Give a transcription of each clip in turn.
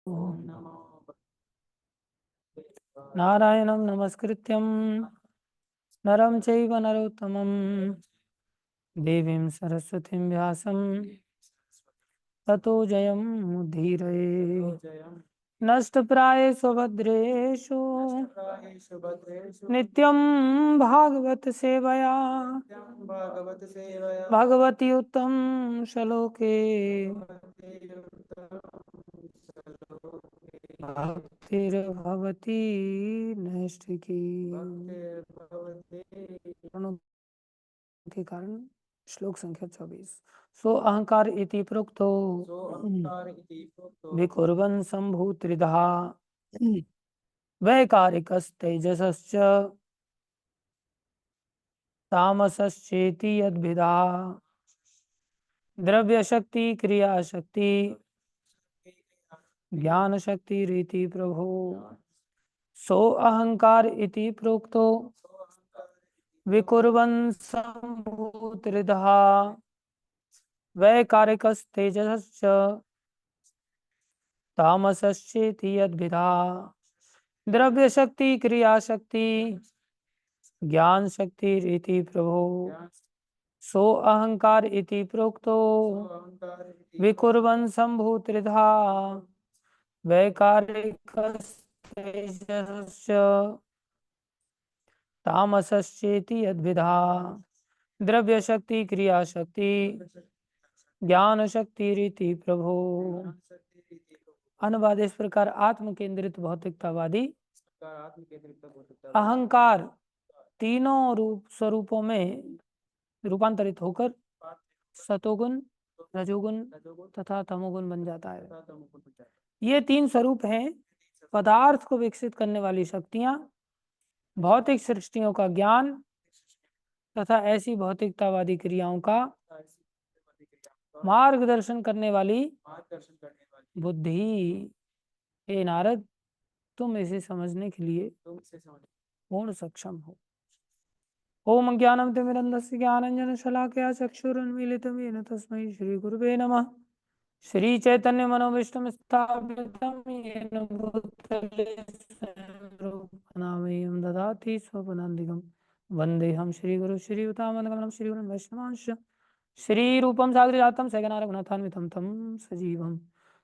ओम नारायणं नमस्कृत्यं नरं चैव नरोत्तमं देवीं सरस्वतीं व्यासं ततो जयं मुदीरये। नष्टप्रायेषु भद्रेषु नित्यं भागवत सेवया भगवती उत्तम श्लोके भक्तिर्भवती नैष्ठिकी के कारण। श्लोक संख्या 24। सो अहंकार इति प्रोक्तो विकुर्वन् सम्भूत्रिधा वैकारिकस्तेजसश्च तामसश्चेति यद्भिदा द्रव्यशक्ति क्रियाशक्ति ज्ञानशक्ति रीति प्रभो। सो अहंकार इति प्रोक्तो विकुर्वन् सम्भूत्रिधा वैकारिकस्तेजसश्च तामसश्चेति यद्भिदा द्रव्यशक्ति क्रियाशक्ति ज्ञान शक्ति रीति प्रभो। सो अहंकार इति प्रोक्तो विकुर्वन् सम्भूत्रिधा वैकारिकस्तेजसश्च तामसश्चेति यद्विधा द्रव्यशक्ति क्रियाशक्ति ज्ञान शक्ति रीति प्रभो। अनुवाद इस प्रकार आत्म केंद्रित भौतिकतावादी अहंकार तीनों स्वरूपों में रूपांतरित होकर सतोगुण रजोगुण तथा तमोगुण बन जाता है। ये तीन स्वरूप हैं पदार्थ को विकसित करने वाली शक्तियां, भौतिक सृष्टियों का ज्ञान तथा ऐसी भौतिकतावादी क्रियाओं का मार्गदर्शन करने वाली बुद्धि। हे नारद, तुम इसे समझने के लिए पूर्ण सक्षम हो। ओम ज्ञानम तिमिरन्धस्य ज्ञानाञ्जनशलाकया चक्षुरुन्मीलितं येन तस्मै श्रीगुरुवे नमः। श्री चैतन्य मनोविष्णु स्थापितं येन भूतले स्वयं ददाति स्वपदान्तिकं। वन्देऽहं श्रीगुरु श्रीयुतामनगमनं श्रीगुरुं वैष्णवांश्च श्रीरूपं साग्रजातं सगना रघुनाथान्वितं तं सजीवं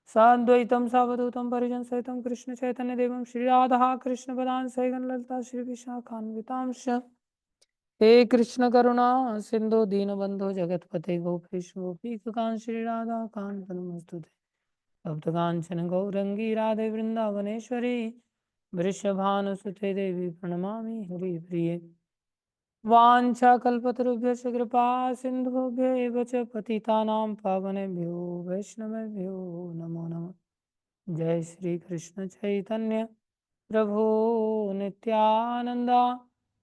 साद्वैतं सावधूतं परिजनसहितं कृष्ण चैतन्यदेवं श्रीराधा कृष्णपदान् सैगन ललिता श्रीविशाखान्वितांश्च। हे कृष्ण करुणा सिंधु दीनबंधु जगतपते गोपेश गोपीकांत श्री राधा कांत नमस्तुते। भक्तकांचन गौरंगी राधे वृंदावनेश्वरी वृषभानुसुते देवी प्रणमामि हरिप्रिये। वाञ्छाकल्पतरुभ्यश्च कृपा सिन्धुभ्यैव च पतितानां पावनेभ्यो वैष्णवेभ्यो नमो नमः। जय श्री कृष्ण चैतन्य प्रभु नित्यानंदा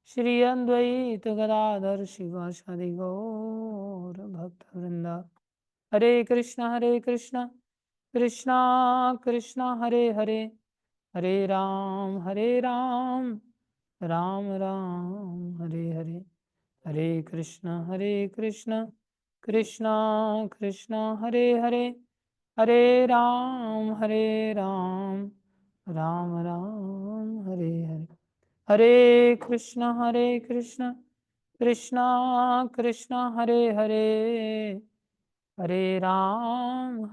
श्री अद्वैत गदाधर शिवासादि गौर भक्तवृंदा। हरे कृष्णा कृष्णा कृष्णा हरे हरे, हरे राम राम राम हरे हरे। हरे कृष्णा कृष्णा कृष्णा हरे हरे, हरे राम राम राम हरे हरे। हरे कृष्णा कृष्णा कृष्णा हरे हरे, हरे राम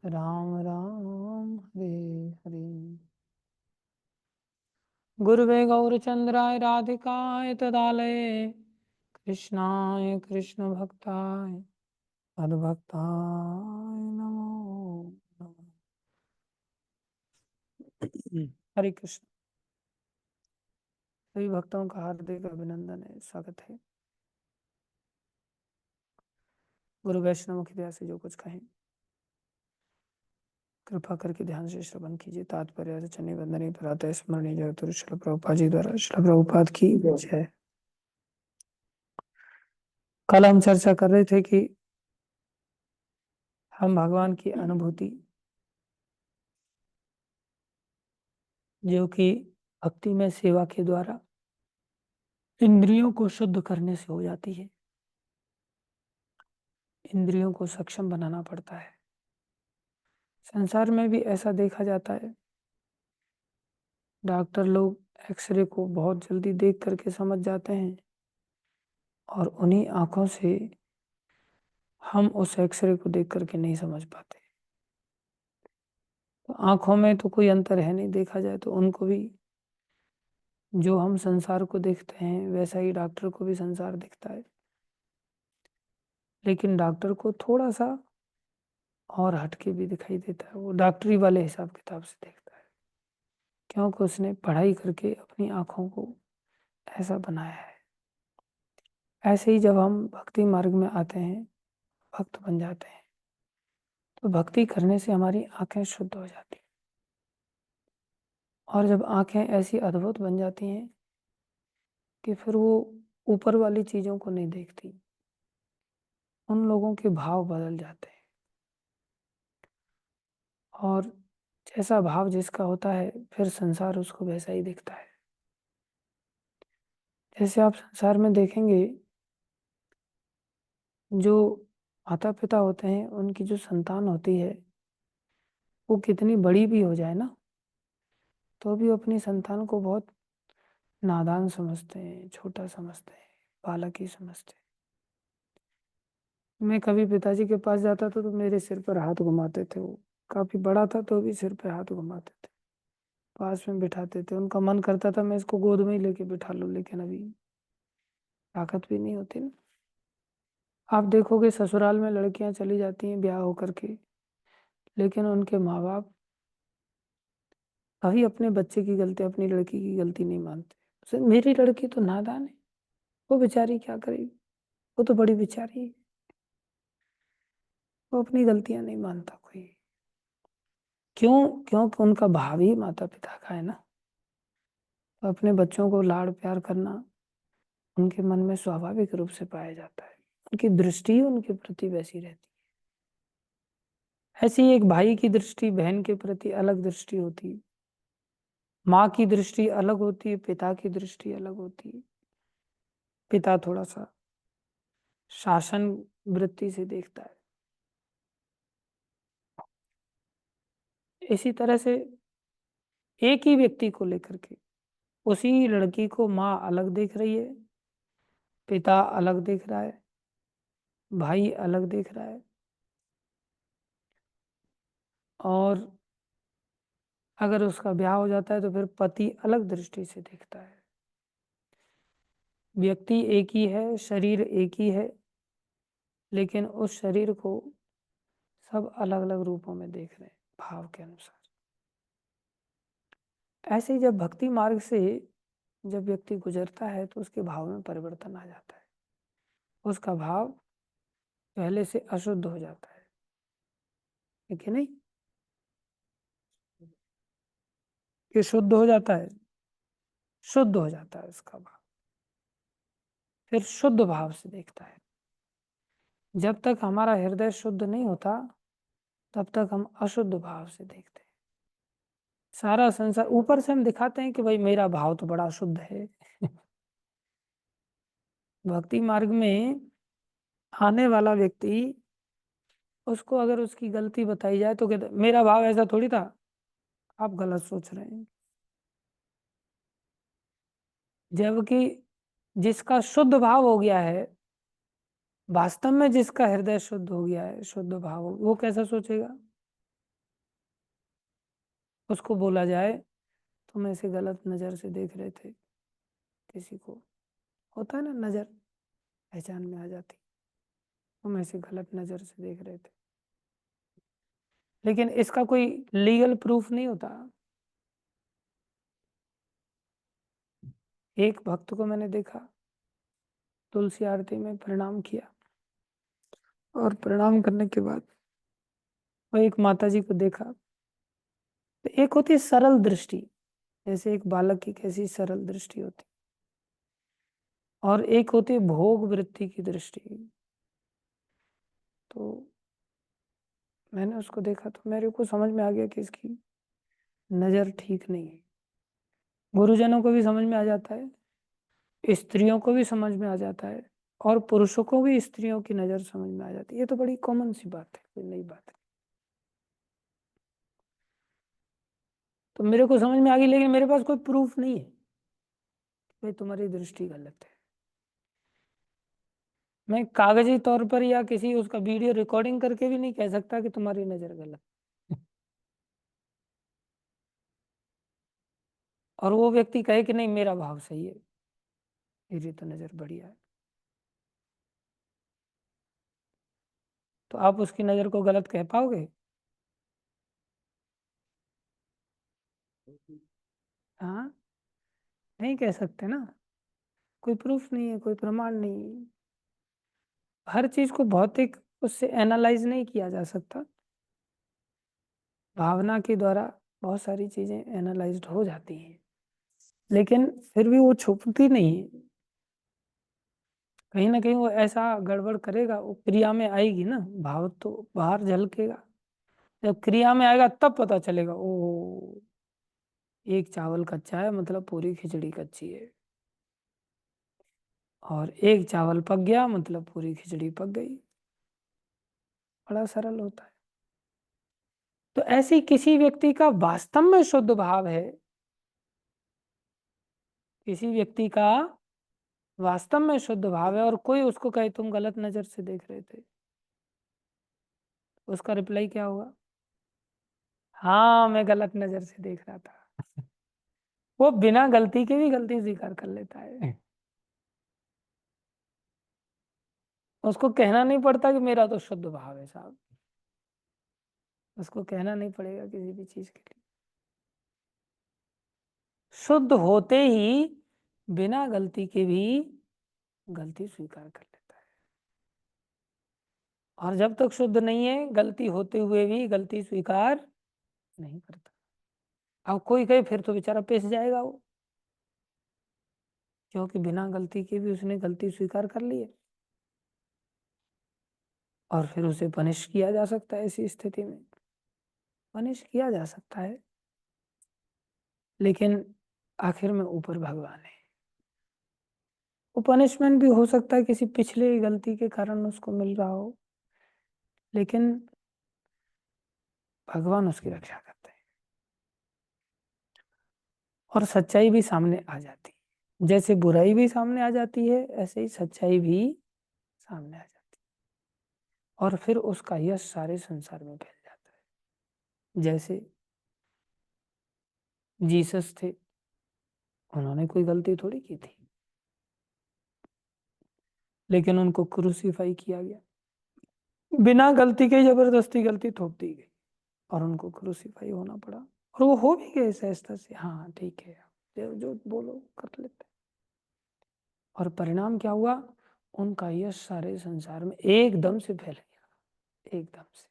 राम राम हरे हरे। गुरुवे गौरचंद्राय राधिकाय तदालये कृष्णाय कृष्ण भक्ताय मद्भक्ताय नमो नमः। हरे कृष्ण। सभी भक्तों का हार्दिक अभिनंदन है, स्वागत है। गुरु वैष्णव की दया से जो कुछ कहें कृपा करके ध्यान से श्रवण कीजिए। तात्पर्य चन्नी वंदनी प्रातः स्मरणीय जगतगुरु श्रील प्रभुपाद जी द्वारा श्रील प्रभुपाद की जय। कल हम चर्चा कर रहे थे कि हम भगवान की अनुभूति जो कि भक्ति में सेवा के द्वारा इंद्रियों को शुद्ध करने से हो जाती है। इंद्रियों को सक्षम बनाना पड़ता है। संसार में भी ऐसा देखा जाता है, डॉक्टर लोग एक्सरे को बहुत जल्दी देख करके समझ जाते हैं और उन्हीं आंखों से हम उस एक्सरे को देख करके नहीं समझ पाते। तो आंखों में तो कोई अंतर है नहीं, देखा जाए तो उनको भी जो हम संसार को देखते हैं वैसा ही डॉक्टर को भी संसार दिखता है, लेकिन डॉक्टर को थोड़ा सा और हटके भी दिखाई देता है, वो डॉक्टरी वाले हिसाब किताब से देखता है, क्योंकि उसने पढ़ाई करके अपनी आंखों को ऐसा बनाया है। ऐसे ही जब हम भक्ति मार्ग में आते हैं, भक्त बन जाते हैं, तो भक्ति करने से हमारी आंखें शुद्ध हो जाती हैं, और जब आंखें ऐसी अद्भुत बन जाती हैं कि फिर वो ऊपर वाली चीजों को नहीं देखती, उन लोगों के भाव बदल जाते हैं, और जैसा भाव जिसका होता है फिर संसार उसको वैसा ही दिखता है। जैसे आप संसार में देखेंगे, जो माता पिता होते हैं उनकी जो संतान होती है वो कितनी बड़ी भी हो जाए ना, तो भी अपनी संतान को बहुत नादान समझते हैं, छोटा समझते हैं, बालक ही समझते हैं। मैं कभी पिताजी के पास जाता था तो मेरे सिर पर हाथ घुमाते थे, वो काफी बड़ा था तो भी सिर पे हाथ घुमाते थे, पास में बिठाते थे। उनका मन करता था मैं इसको गोद में ही लेके बिठा लूं, लेकिन अभी ताकत भी नहीं होती ना। आप देखोगे ससुराल में लड़कियां चली जाती हैं ब्याह होकर के, लेकिन उनके माँ बाप कभी अपने बच्चे की गलती, अपनी लड़की की गलती नहीं मानते। मेरी लड़की तो नादान है, वो बेचारी क्या करेगी, वो तो बड़ी बेचारी है, वो अपनी गलतियां नहीं मानता कोई। क्यों? क्योंकि उनका भाव ही माता पिता का है ना। तो अपने बच्चों को लाड़ प्यार करना उनके मन में स्वाभाविक रूप से पाया जाता है, उनकी दृष्टि उनके प्रति वैसी रहती है। ऐसी एक भाई की दृष्टि बहन के प्रति अलग दृष्टि होती है, माँ की दृष्टि अलग होती है, पिता की दृष्टि अलग होती है। पिता थोड़ा सा शासन वृत्ति से देखता है। इसी तरह से एक ही व्यक्ति को लेकर के उसी लड़की को माँ अलग देख रही है, पिता अलग देख रहा है, भाई अलग देख रहा है, और अगर उसका ब्याह हो जाता है तो फिर पति अलग दृष्टि से देखता है। व्यक्ति एक ही है, शरीर एक ही है, लेकिन उस शरीर को सब अलग अलग रूपों में देख रहे हैं भाव के अनुसार। ऐसे ही जब भक्ति मार्ग से जब व्यक्ति गुजरता है तो उसके भाव में परिवर्तन आ जाता है, उसका भाव पहले से अशुद्ध हो जाता है, ठीक है नहीं? ये शुद्ध हो जाता है, शुद्ध हो जाता है उसका भाव, फिर शुद्ध भाव से देखता है। जब तक हमारा हृदय शुद्ध नहीं होता तब तक हम अशुद्ध भाव से देखते हैं। सारा संसार ऊपर से हम दिखाते हैं कि भाई मेरा भाव तो बड़ा शुद्ध है। भक्ति मार्ग में आने वाला व्यक्ति, उसको अगर उसकी गलती बताई जाए तो कहते मेरा भाव ऐसा थोड़ी था, आप गलत सोच रहे हैं। जबकि जिसका शुद्ध भाव हो गया है, वास्तव में जिसका हृदय शुद्ध हो गया है, शुद्ध भाव वो कैसा सोचेगा? उसको बोला जाए तुम ऐसे गलत नजर से देख रहे थे किसी को, होता है ना, नजर पहचान में आ जाती, तुम ऐसे गलत नजर से देख रहे थे, लेकिन इसका कोई लीगल प्रूफ नहीं होता। एक भक्त को मैंने देखा, तुलसी आरती में प्रणाम किया, और प्रणाम करने के बाद वो एक माता जी को देखा। तो एक होती है सरल दृष्टि, जैसे एक बालक की कैसी सरल दृष्टि होती, और एक होती है भोग वृत्ति की दृष्टि। तो मैंने उसको देखा तो मेरे को समझ में आ गया कि इसकी नजर ठीक नहीं है। गुरुजनों को भी समझ में आ जाता है, स्त्रियों को भी समझ में आ जाता है, और पुरुषों को भी स्त्रियों की नजर समझ में आ जाती है। ये तो बड़ी कॉमन सी बात है, कोई नई बात है। तो मेरे को समझ में आ गई, लेकिन मेरे पास कोई प्रूफ नहीं है भाई तुम्हारी दृष्टि गलत है। मैं कागजी तौर पर या किसी उसका वीडियो रिकॉर्डिंग करके भी नहीं कह सकता कि तुम्हारी नजर गलत है। और वो व्यक्ति कहे कि नहीं मेरा भाव सही है, मेरी तो नजर बढ़िया है, तो आप उसकी नजर को गलत कह पाओगे? हाँ, नहीं कह सकते ना, कोई प्रूफ नहीं है, कोई प्रमाण नहीं है। हर चीज को भौतिक उससे एनालाइज नहीं किया जा सकता, भावना के द्वारा बहुत सारी चीजें एनालाइज्ड हो जाती हैं, लेकिन फिर भी वो छुपती नहीं है। कहीं ना कहीं वो ऐसा गड़बड़ करेगा, वो क्रिया में आएगी ना, भाव तो बाहर झलकेगा, जब क्रिया में आएगा तब पता चलेगा ओ, एक चावल कच्चा है मतलब पूरी खिचड़ी कच्ची है, और एक चावल पक गया मतलब पूरी खिचड़ी पक गई। बड़ा सरल होता है। तो ऐसी किसी व्यक्ति का वास्तव में शुद्ध भाव है, किसी व्यक्ति का वास्तव में शुद्ध भाव है और कोई उसको कहे तुम गलत नजर से देख रहे थे, उसका रिप्लाई क्या होगा? हाँ मैं गलत नजर से देख रहा था। वो बिना गलती के भी गलती स्वीकार कर लेता है, उसको कहना नहीं पड़ता कि मेरा तो शुद्ध भाव है साहब, उसको कहना नहीं पड़ेगा किसी भी चीज के लिए। शुद्ध होते ही बिना गलती के भी गलती स्वीकार कर लेता है, और जब तक शुद्ध नहीं है गलती होते हुए भी गलती स्वीकार नहीं करता। अब कोई कहे फिर तो बेचारा पिस जाएगा वो, क्योंकि बिना गलती के भी उसने गलती स्वीकार कर ली है, और फिर उसे पनिश किया जा सकता है। ऐसी स्थिति में पनिश किया जा सकता है, लेकिन आखिर में ऊपर भगवान है। वो पनिशमेंट भी हो सकता है किसी पिछले गलती के कारण उसको मिल रहा हो, लेकिन भगवान उसकी रक्षा करते हैं, और सच्चाई भी सामने आ जाती है। जैसे बुराई भी सामने आ जाती है, ऐसे ही सच्चाई भी सामने आ जाती है, और फिर उसका यश सारे संसार में फैल जाता है। जैसे जीसस थे, उन्होंने कोई गलती थोड़ी की थी, लेकिन उनको क्रूसीफाई किया गया, बिना गलती के जबरदस्ती गलती थोप दी गई, और उनको क्रूसीफाई होना पड़ा, और वो हो भी गए सहजता से, हाँ ठीक है जो जो बोलो कर लेते। और परिणाम क्या हुआ? उनका यश सारे संसार में एकदम से फैल गया, एकदम से।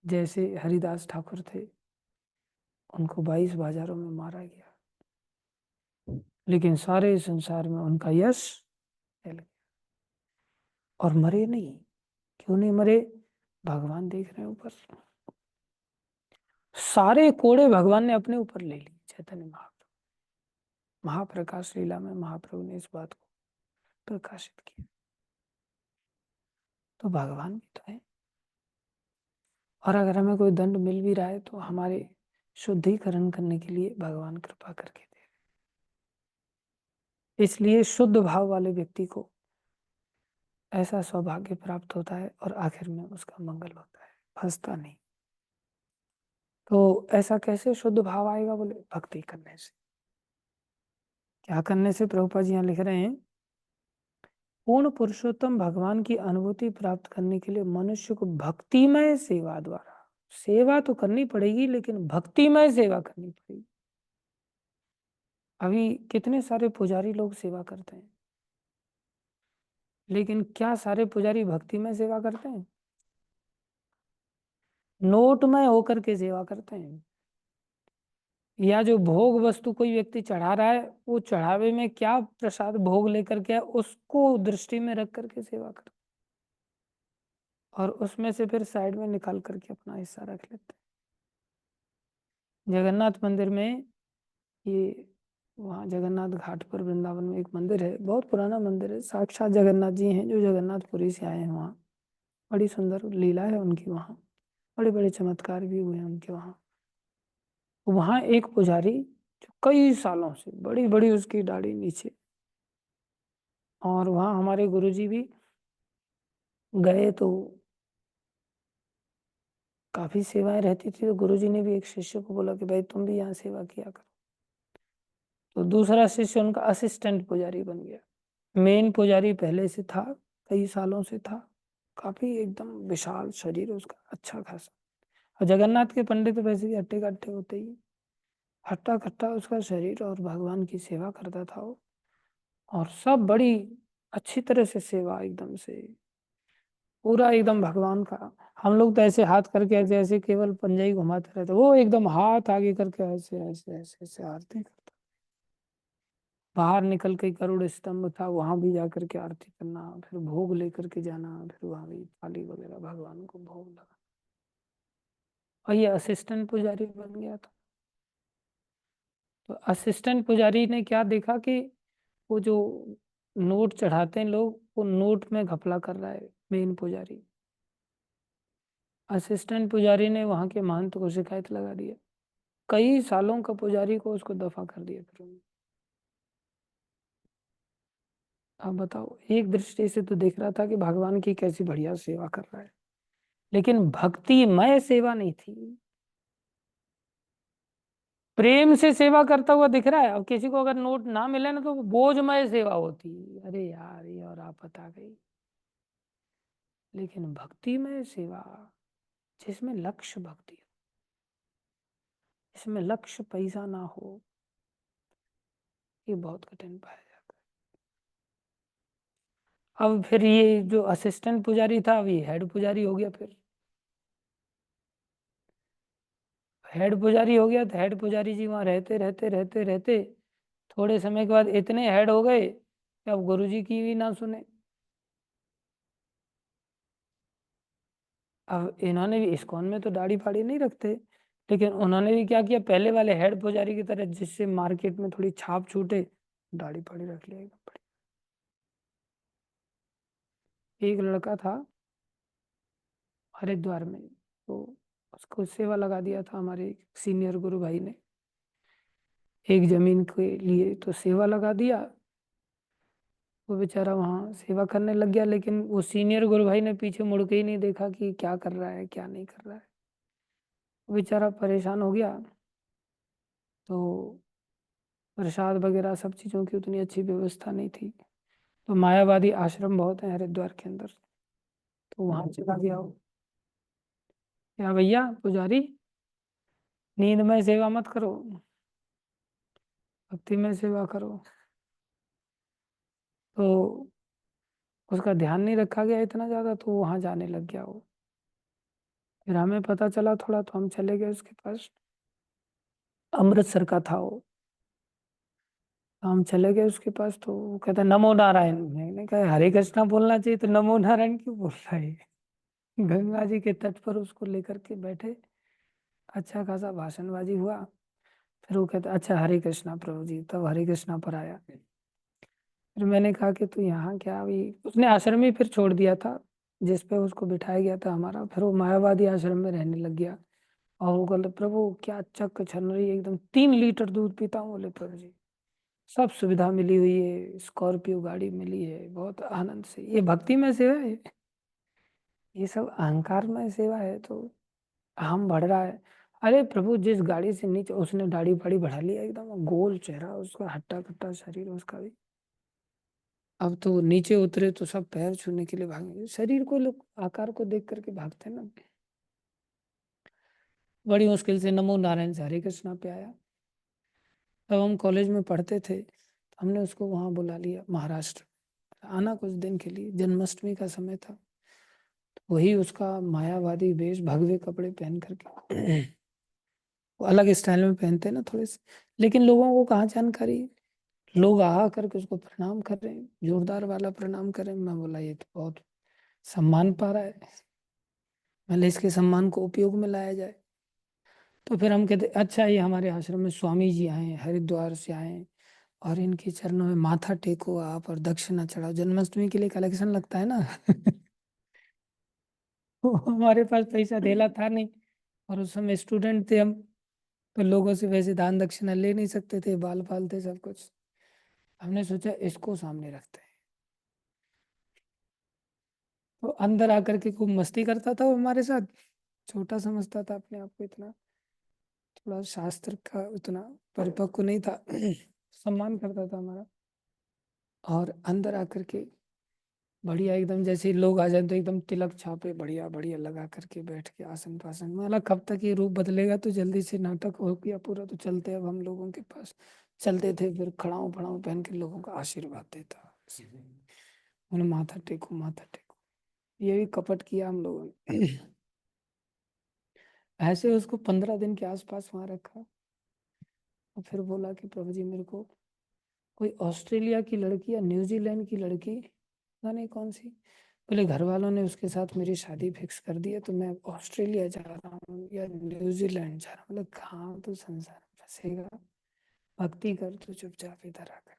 जैसे हरिदास ठाकुर थे, उनको 22 बाजारों में मारा गया, लेकिन सारे संसार में उनका यश फैल गया, और मरे नहीं। क्यों नहीं मरे? भगवान देख रहे हैं ऊपर, सारे कोड़े भगवान ने अपने ऊपर ले लिए। चैतन्य महाप्रभु, महाप्रकाश लीला में महाप्रभु ने इस बात को प्रकाशित किया। तो भगवान भी तो है, और अगर हमें कोई दंड मिल भी रहा है तो हमारे शुद्धिकरण करने के लिए भगवान कृपा करके दे। इसलिए शुद्ध भाव वाले व्यक्ति को ऐसा सौभाग्य प्राप्त होता है, और आखिर में उसका मंगल होता है, फंसता नहीं। तो ऐसा कैसे शुद्ध भाव आएगा? बोले भक्ति करने से। क्या करने से? प्रभुपाद जी यहाँ लिख रहे हैं, पूर्ण पुरुषोत्तम भगवान की अनुभूति प्राप्त करने के लिए मनुष्य को भक्तिमय सेवा द्वारा, सेवा तो करनी पड़ेगी लेकिन भक्तिमय सेवा करनी पड़ेगी। अभी कितने सारे पुजारी लोग सेवा करते हैं, लेकिन क्या सारे पुजारी भक्तिमय सेवा करते हैं? नोटमय होकर के सेवा करते हैं, या जो भोग वस्तु कोई व्यक्ति चढ़ा रहा है, वो चढ़ावे में क्या प्रसाद भोग लेकर के उसको दृष्टि में रख करके सेवा कर, और उसमें से फिर साइड में निकाल करके अपना हिस्सा रख लेते हैं। जगन्नाथ मंदिर में, ये वहाँ जगन्नाथ घाट पर वृंदावन में एक मंदिर है, बहुत पुराना मंदिर है, साक्षात जगन्नाथ जी हैं जो जगन्नाथपुरी से आए हैं वहाँ। बड़ी सुंदर लीला है उनकी वहाँ। बड़े बड़े चमत्कार भी हुए हैं उनके वहाँ। वहाँ एक पुजारी जो कई सालों से बड़ी बड़ी उसकी दाढ़ी नीचे, और वहाँ हमारे गुरुजी भी गए तो काफी सेवाएं रहती थी, तो गुरुजी ने भी एक शिष्य को बोला कि भाई तुम भी यहाँ सेवा किया करो। तो दूसरा शिष्य उनका असिस्टेंट पुजारी बन गया। मेन पुजारी पहले से था, कई सालों से था, काफी एकदम विशाल शरीर उसका, अच्छा खासा। और जगन्नाथ के पंडित वैसे भी हट्टे कट्टे होते ही, हट्टा कट्टा उसका शरीर, और भगवान की सेवा करता था वो, और सब बड़ी अच्छी तरह से सेवा, एकदम से पूरा एकदम भगवान का। हम लोग तो ऐसे हाथ करके ऐसे ऐसे केवल पंजा ही घुमाते रहते, वो एकदम हाथ आगे करके ऐसे ऐसे ऐसे ऐसे आरती करता। बाहर निकल के गरुड़ स्तंभ था, वहां भी जाकर के आरती करना, फिर भोग लेकर के जाना, फिर वहां भी थाली वगैरह भगवान को भोग लगा। और ये असिस्टेंट पुजारी बन गया था। तो असिस्टेंट पुजारी ने क्या देखा कि वो जो नोट चढ़ाते हैं लोग, वो नोट में घपला कर रहा है मेन पुजारी। असिस्टेंट पुजारी ने वहां के महंत को शिकायत लगा दिया, कई सालों का पुजारी को उसको दफा कर दिया फिर उन्होंने। अब बताओ, एक दृष्टि से तो देख रहा था कि भगवान की कैसी बढ़िया सेवा कर रहा है, लेकिन भक्तिमय सेवा नहीं थी। प्रेम से सेवा करता हुआ दिख रहा है, और किसी को अगर नोट ना मिले ना तो वो बोझमय सेवा होती। अरे यार, ये और आफत आ गई। लेकिन भक्तिमय सेवा, जिसमें लक्ष्य भक्ति हो, जिसमें लक्ष्य पैसा ना हो, ये बहुत कठिन पाया जाता है। अब फिर ये जो असिस्टेंट पुजारी था, अब ये हेड पुजारी हो गया। फिर हेड पुजारी हो गया, तो हेड पुजारी जी वहां रहते रहते रहते रहते थोड़े समय के बाद इतने हेड हो गए कि अब गुरुजी की भी ना सुने। अब इन्होंने भी इस्कॉन में तो दाढ़ी फाड़ी नहीं रखते, लेकिन उन्होंने भी क्या किया, पहले वाले हेड पुजारी की तरह, जिससे मार्केट में थोड़ी छाप छूटे, दाढ़ी फाड़ी रख लिया एकदम बढ़िया। एक लड़का था हरिद्वार में, तो उसको सेवा लगा दिया था हमारे सीनियर गुरु भाई ने, एक जमीन के लिए तो सेवा लगा दिया। वो बेचारा वहाँ सेवा करने लग गया, लेकिन वो सीनियर गुरु भाई ने पीछे मुड़ के ही नहीं देखा कि क्या कर रहा है क्या नहीं कर रहा है। वो बेचारा परेशान हो गया। तो प्रसाद वगैरह सब चीज़ों की उतनी अच्छी व्यवस्था नहीं थी। तो मायावादी आश्रम बहुत है हरिद्वार के अंदर, तो वहां चला गया वो। क्या भैया पुजारी, नींद में सेवा मत करो, भक्ति में सेवा करो। तो उसका ध्यान नहीं रखा गया इतना ज्यादा, तो वहां जाने लग गया वो। फिर हमें पता चला थोड़ा, तो हम चले गए उसके पास। अमृतसर का था वो। तो हम चले गए उसके पास, तो वो कहता नमो नारायण। मैंने कहा हरे कृष्णा बोलना चाहिए, तो नमो नारायण क्यों बोल रहा है। गंगा जी के तट पर उसको लेकर के बैठे, अच्छा खासा भाषणबाजी हुआ। फिर वो कहता अच्छा हरे कृष्णा प्रभु जी, तब हरे कृष्णा पर आया। फिर मैंने कहा कि तू यहाँ क्या, अभी उसने आश्रम ही फिर छोड़ दिया था जिस पे उसको बिठाया गया था हमारा। फिर वो मायावादी आश्रम में रहने लग गया। और वो बोले प्रभु क्या चक छन रही है, एकदम 3 लीटर दूध पीता हूँ। बोले प्रभु जी सब सुविधा मिली हुई है, स्कॉर्पियो गाड़ी मिली है, बहुत आनंद से। ये भक्ति में सेवा है, ये सब अहंकार में सेवा है, तो हम बढ़ रहा है। अरे प्रभु, जिस गाड़ी से नीचे उसने दाढ़ी फाड़ी बढ़ा लिया, एकदम गोल चेहरा उसका, हट्टा कट्टा शरीर उसका भी। अब तो नीचे उतरे तो सब पैर छूने के लिए भागे, शरीर को लोग आकार को देख करके भागते हैं ना। बड़ी मुश्किल से नमो नारायण से हरे कृष्णा पे आया। तब हम कॉलेज में पढ़ते थे, तो हमने उसको वहां बुला लिया महाराष्ट्र, आना कुछ दिन के लिए। जन्माष्टमी का समय था, तो वही उसका मायावादी वेश, भगवे कपड़े पहन करके वो अलग स्टाइल में पहनते हैं ना थोड़े से, लेकिन लोगों को कहाँ जानकारी है। लोग आ करके उसको प्रणाम कर रहे हैं, जोरदार वाला प्रणाम कर रहे हैं। मैं बोला ये तो बहुत सम्मान पा रहा है, पहले इसके सम्मान को उपयोग में लाया जाए। तो फिर हम कहते अच्छा ये हमारे आश्रम में स्वामी जी आए हैं, हरिद्वार से आए हैं, और इनके चरणों में माथा टेको आप और दक्षिणा चढ़ाओ। जन्माष्टमी के लिए कलेक्शन लगता है ना। हमारे पास पैसा धेला था नहीं, और उस समय स्टूडेंट थे हम, तो लोगों से वैसे दान दक्षिणा ले नहीं सकते थे, बाल बाल थे सब कुछ। हमने सोचा इसको सामने रखते हैं। तो अंदर आकर के खूब मस्ती करता था वो हमारे साथ। छोटा समझता था अपने आप को इतना, थोड़ा शास्त्र का उतना परिपक्व नहीं था। सम्मान करता था हमारा। और अंदर आकर के बढ़िया एकदम, जैसे ही लोग आ जाए तो एकदम तिलक छापे बढ़िया बढ़िया लगा करके बैठ के आसन पासन में। मतलब कब तक ये रूप बदलेगा, तो जल्दी से नाटक हो गया पूरा, तो चलते अब हम लोगों के पास चलते थे, फिर खड़ाऊं फड़ाऊं पहन के लोगों का आशीर्वाद देता। उन्हें माथा टेको माथा टेको, ये भी कपट किया हम लोगों ने। ऐसे उसको 15 दिन के आसपास वहां रखा, और फिर बोला कि प्रभु जी मेरे को कोई ऑस्ट्रेलिया की लड़की या न्यूजीलैंड की लड़की, पता नहीं कौन सी, बोले घर वालों ने उसके साथ मेरी शादी फिक्स कर दी है, तो मैं ऑस्ट्रेलिया जा रहा हूँ या न्यूजीलैंड जा रहा हूँ। मतलब कहाँ तो संसार में फंसेगा, भक्ति कर तो चुपचाप इधर आकर।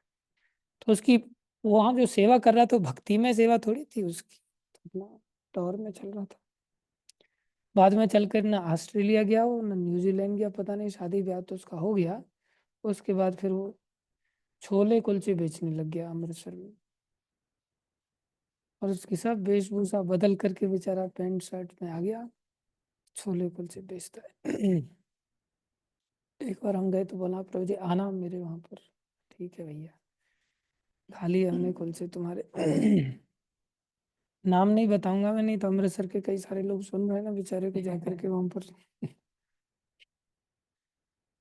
तो उसकी वहां जो सेवा कर रहा था, भक्ति में सेवा थोड़ी थी उसकी, तो अपना टॉर में चल रहा था। बाद में चलकर ना ऑस्ट्रेलिया गया वो, ना न्यूजीलैंड गया, पता नहीं शादी ब्याह तो उसका हो गया। उसके बाद फिर वो छोले कुलचे बेचने लग गया अमृतसर में। और उसकी सब वेशभूषा बदल करके बेचारा पैंट शर्ट में आ गया, छोले कुलचे बेचता है। एक बार हम गए तो बोला प्रभु जी आना मेरे वहां पर। ठीक है भैया, खाली हमने कुलचे तुम्हारे। नाम नहीं बताऊंगा मैं, नहीं तो अमृतसर के कई सारे लोग सुन रहे हैं ना, बेचारे को जाकर के वहां पर।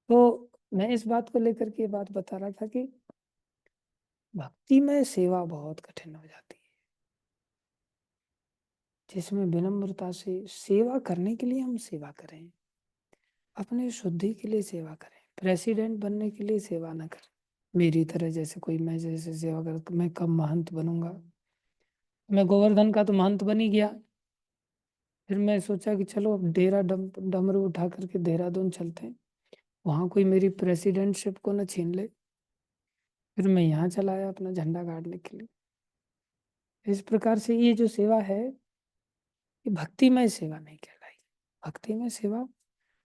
तो मैं इस बात को लेकर के ये बात बता रहा था कि भक्ति में सेवा बहुत कठिन हो जाती है, जिसमें विनम्रता से सेवा करने के लिए हम सेवा करें, अपने शुद्धि के लिए सेवा करें, प्रेसिडेंट बनने के लिए सेवा न करें। मेरी तरह जैसे कोई, मैं जैसे सेवा कर, मैं कब महंत बनूंगा। मैं गोवर्धन का तो महंत बन ही गया। फिर मैं सोचा कि चलो अब डेरा डमरू उठा करके देहरादून चलते हैं, वहां कोई मेरी प्रेसिडेंटशिप को न छीन ले। फिर मैं यहाँ चला आया अपना झंडा गाड़ने के लिए। इस प्रकार से ये जो सेवा है, ये भक्तिमय सेवा नहीं कहलाई। भक्तिमय सेवा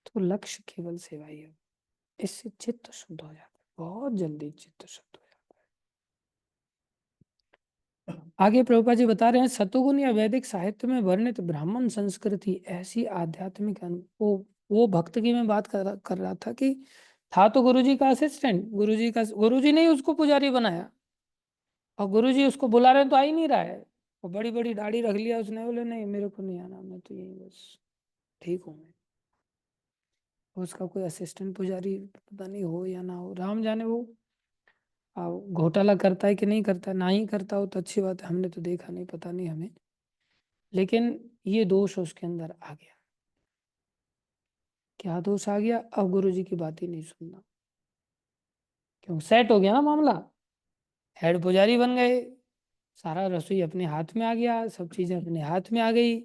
तो लक्ष्य केवल सेवा ही है। इससे चित्त शुद्ध हो जाता है, बहुत जल्दी चित्त शुद्ध हो जाता है। आगे प्रभुपाद जी बता रहे हैं, सतोगुण या वैदिक साहित्य में वर्णित ब्राह्मण संस्कृति ऐसी आध्यात्मिक वो भक्त की मैं बात कर रहा था कि था तो गुरुजी का असिस्टेंट, गुरुजी ने ही उसको पुजारी बनाया, और गुरुजी उसको बुला रहे हैं तो आ ही नहीं रहा है। वो बड़ी बड़ी दाढ़ी रख लिया उसने, बोले नहीं मेरे को नहीं आना, मैं तो यही बस ठीक हूँ मैं। उसका कोई असिस्टेंट पुजारी पता नहीं हो या ना हो, राम जाने वो घोटाला करता है कि नहीं करता, ना ही करता हो तो अच्छी बात है, हमने तो देखा नहीं, पता नहीं हमें। लेकिन ये दोष उसके अंदर आ गया। क्या दोष आ गया? अब गुरु जी की बात ही नहीं सुनना। क्यों? सेट हो गया ना मामला, हेड पुजारी बन गए, सारा रसोई अपने हाथ में आ गया, सब चीजें अपने हाथ में आ गई।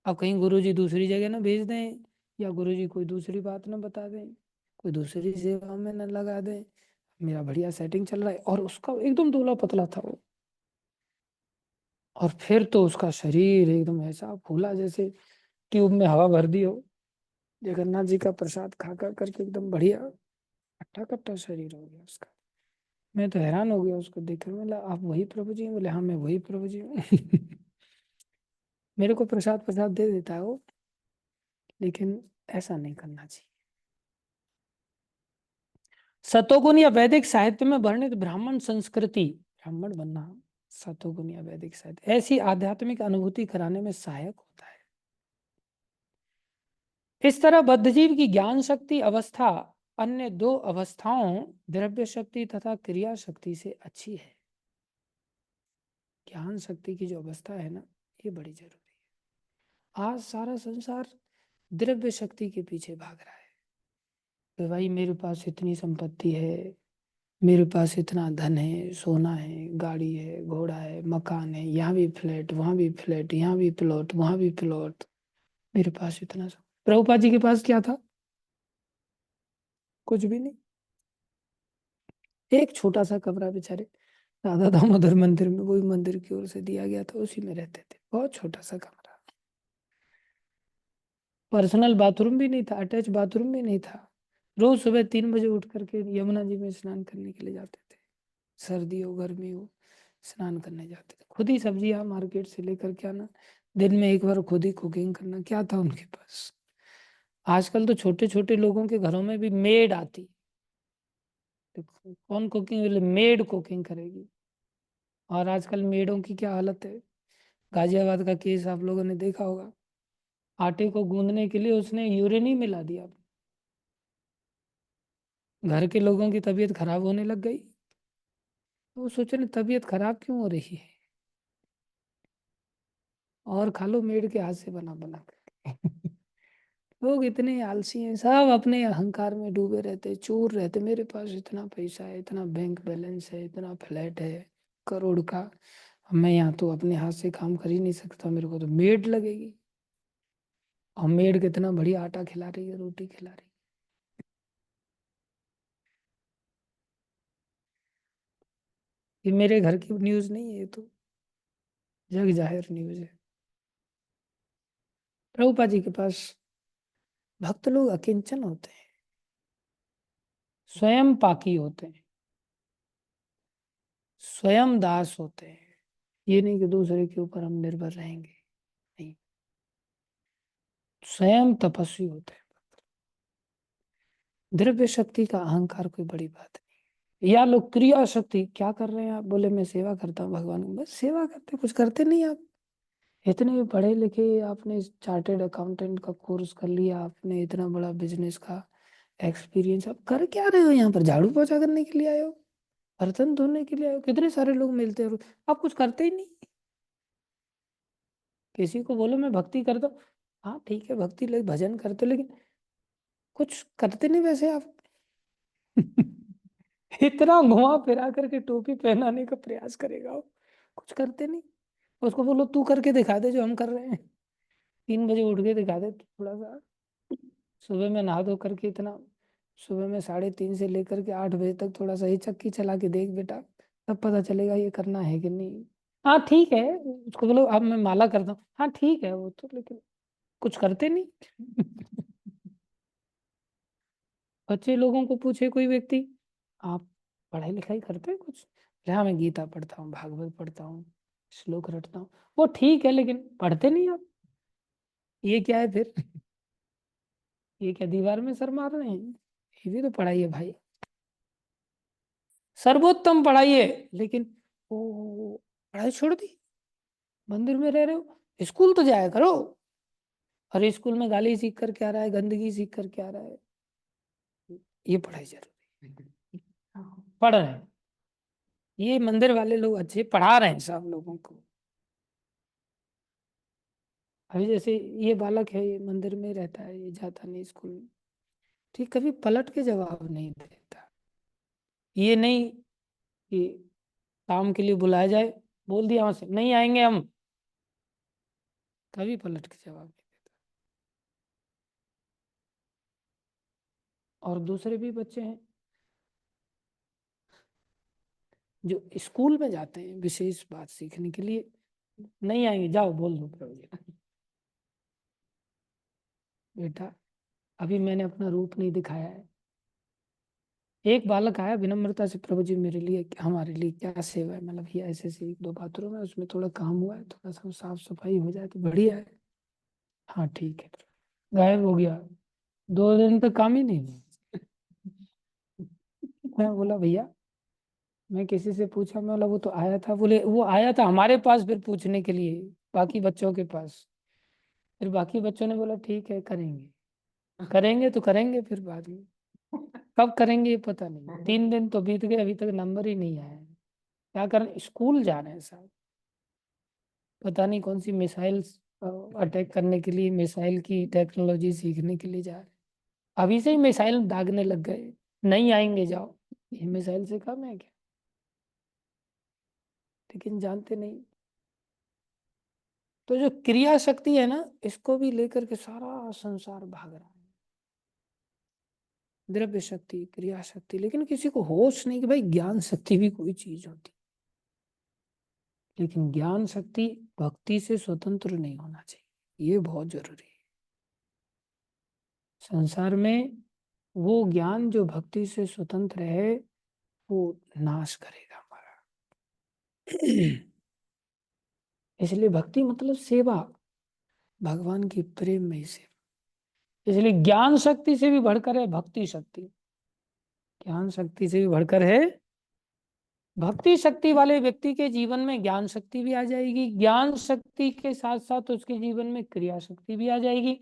अब कहीं गुरु जी दूसरी जगह ना भेज दें, या गुरु जी कोई दूसरी बात ना बता दें, कोई दूसरी सेवा में न लगा दें। मेरा बढ़िया सेटिंग चल रहा है, और उसका एकदम दुबला पतला था वो। और फिर तो उसका शरीर एकदम ऐसा फूला जैसे ट्यूब में हवा भर दी हो। जगन्नाथ जी का प्रसाद खा खा करके एकदम बढ़िया कट्टा कट्टा शरीर हो गया उसका। मैं तो हैरान हो गया उसको देखकर। बोला आप वही प्रभु जी हैं? बोले हाँ मैं वही प्रभु जी हूँ। मेरे को प्रसाद प्रसाद दे देता है वो, लेकिन ऐसा नहीं करना चाहिए। सतोगुण या वैदिक साहित्य में वर्णित ब्राह्मण संस्कृति, ब्राह्मण बनना सतोगुण या वैदिक साहित्य ऐसी आध्यात्मिक अनुभूति कराने में सहायक होता है। इस तरह बद्धजीव की ज्ञान शक्ति अवस्था अन्य दो अवस्थाओं द्रव्य शक्ति तथा क्रिया शक्ति से अच्छी है। ज्ञान शक्ति की जो अवस्था है ना, ये बड़ी जरूरी है। आज सारा संसार द्रव्य शक्ति के पीछे भाग रहा है कि भाई मेरे पास इतनी संपत्ति है, मेरे पास इतना धन है, सोना है, गाड़ी है, घोड़ा है, मकान है, यहाँ भी फ्लैट, वहां भी फ्लैट, यहाँ भी प्लॉट, वहां भी प्लॉट, मेरे पास इतना सब। प्रभुपाद जी के पास क्या था? कुछ भी नहीं। एक छोटा सा कमरा बेचारे राधा दामोदर मंदिर में, वही मंदिर की ओर से दिया गया था, उसी में रहते थे, बहुत छोटा सा कमरा। पर्सनल बाथरूम भी नहीं था, अटैच बाथरूम भी नहीं था। रोज सुबह 3 बजे उठ करके यमुना जी में स्नान करने के लिए जाते थे, सर्दी हो गर्मी हो स्नान करने जाते थे। खुद ही सब्जियां मार्केट से लेकर के आना, दिन में एक बार खुद ही कुकिंग करना, क्या था उनके पास। आजकल तो छोटे छोटे लोगों के घरों में भी मेड आती, तो कौन कुकिंग, मेड कुकिंग करेगी। और आजकल मेडों की क्या हालत है। गाजियाबाद का केस आप लोगों ने देखा होगा, आटे को गूंदने के लिए उसने यूरिन ही मिला दिया। घर के लोगों की तबीयत खराब होने लग गई, तो वो सोच रहे तबीयत खराब क्यों हो रही है, और खा लो मेड के हाथ से बना बना कर। लोग इतने आलसी हैं, सब अपने अहंकार में डूबे रहते, चूर रहते, मेरे पास इतना पैसा है, इतना बैंक बैलेंस है, इतना फ्लैट है करोड़ का, मैं यहाँ तो अपने हाथ से काम कर ही नहीं सकता, मेरे को तो मेड लगेगी। और मेड कितना बढ़िया आटा खिला रही है, रोटी खिला रही है। ये मेरे घर की न्यूज़ नहीं है, ये तो जग जाहिर न्यूज़ है। प्रभुपा जी के पास भक्त लोग अकिंचन होते हैं, स्वयं पाकी होते हैं, स्वयं दास होते हैं। ये नहीं कि दूसरे के ऊपर हम निर्भर रहेंगे, नहीं, स्वयं तपस्वी होते हैं। द्रव्य शक्ति का अहंकार कोई बड़ी बात नहीं। या लोग क्रिया शक्ति क्या कर रहे हैं आप, बोले मैं सेवा करता हूँ भगवान की, बस सेवा करते, कुछ करते नहीं आप। इतने पढ़े लिखे, आपने चार्टेड अकाउंटेंट का कोर्स कर लिया, आपने इतना बड़ा बिजनेस का एक्सपीरियंस, आप कर क्या रहे हो यहाँ पर, झाड़ू पोछा करने के लिए आए हो, बर्तन धोने के लिए आए हो। कितने सारे लोग मिलते हो, आप कुछ करते ही नहीं। किसी को बोलो मैं भक्ति करता हूँ, हाँ ठीक है भक्ति, लेकिन भजन करते हो, लेकिन कुछ करते नहीं वैसे आप। इतना घुमा फिरा करके टोपी पहनाने का प्रयास करेगा वो, कुछ करते नहीं। उसको बोलो तू करके दिखा दे जो हम कर रहे हैं, 3 बजे उठ के दिखा दे थोड़ा सा। सुबह में नहा धो करके इतना, सुबह में 3:30 से लेकर के 8 बजे तक थोड़ा सा ही चक्की चला के देख बेटा, तब पता चलेगा ये करना है कि नहीं। हाँ ठीक है, उसको बोलो अब मैं माला करता हूँ, हाँ ठीक है वो तो, लेकिन कुछ करते नहीं। बच्चे लोगों को पूछे कोई व्यक्ति, आप पढ़ाई लिखाई करते हैं कुछ, बोले, हाँ मैं गीता पढ़ता हूँ, भागवत पढ़ता हूँ, श्लोक रटता हूँ। वो ठीक है, लेकिन पढ़ते नहीं आप। ये क्या है फिर, ये क्या दीवार में सर मार रहे हैं, ये भी तो पढ़ाई है भाई, सर्वोत्तम पढ़ाई है। लेकिन वो पढ़ाई छोड़ दी, मंदिर में रह रहे हो, स्कूल तो जाया करो। अरे स्कूल में गाली सीख कर क्या रहा है, गंदगी सीख कर क्या रहा है, ये पढ़ाई जरूरी है। पढ़ रहे हैं, ये मंदिर वाले लोग अच्छे पढ़ा रहे हैं सब लोगों को। अभी जैसे ये बालक है, ये मंदिर में रहता है, ये जाता नहीं स्कूल में, ठीक, कभी पलट के जवाब नहीं देता। ये नहीं कि काम के लिए बुलाया जाए, बोल दिया वहां से नहीं आएंगे हम, कभी पलट के जवाब नहीं देता। और दूसरे भी बच्चे हैं जो स्कूल में जाते हैं विशेष बात सीखने के लिए, नहीं आएंगे, जाओ बोल दो प्रभु जी। बेटा अभी मैंने अपना रूप नहीं दिखाया है। एक बालक आया विनम्रता से, प्रभु जी मेरे लिए, हमारे लिए क्या सेवा है, मतलब ये ऐसे ऐसे 1-2 बाथरूम है, उसमें थोड़ा काम हुआ है, थोड़ा सा साफ सफाई हो जाए तो बढ़िया है। हाँ ठीक है, गायब हो गया, 2 दिन तक काम ही नहीं हुआ। मैं बोला भैया, मैं किसी से पूछा, मैं बोला वो तो आया था, बोले वो आया था हमारे पास फिर पूछने के लिए, बाकी बच्चों के पास। फिर बाकी बच्चों ने बोला ठीक है करेंगे, करेंगे तो करेंगे, फिर बाद में कब करेंगे ये पता नहीं। 3 दिन तो बीत गए, अभी तक नंबर ही नहीं आया है। क्या करें, स्कूल जा रहे हैं साहब, पता नहीं कौन सी मिसाइल अटैक करने के लिए, मिसाइल की टेक्नोलॉजी सीखने के लिए जा रहे हैं। अभी से ही मिसाइल दागने लग गए, नहीं आएंगे जाओ, ये मिसाइल से कम है क्या, लेकिन जानते नहीं। तो जो क्रिया शक्ति है ना, इसको भी लेकर के सारा संसार भाग रहा है। द्रव्य शक्ति, क्रिया शक्ति, लेकिन किसी को होश नहीं कि भाई ज्ञान शक्ति भी कोई चीज होती। लेकिन ज्ञान शक्ति भक्ति से स्वतंत्र नहीं होना चाहिए, ये बहुत जरूरी है। संसार में वो ज्ञान जो भक्ति से स्वतंत्र है वो नाश करेगा हमारा। इसलिए भक्ति मतलब सेवा, भगवान की प्रेम में सेवा। इसलिए ज्ञान शक्ति से भी बढ़कर है भक्ति शक्ति, ज्ञान शक्ति से भी बढ़कर है भक्ति शक्ति। वाले व्यक्ति के जीवन में ज्ञान शक्ति भी आ जाएगी, ज्ञान शक्ति के साथ साथ उसके जीवन में क्रिया शक्ति भी आ जाएगी,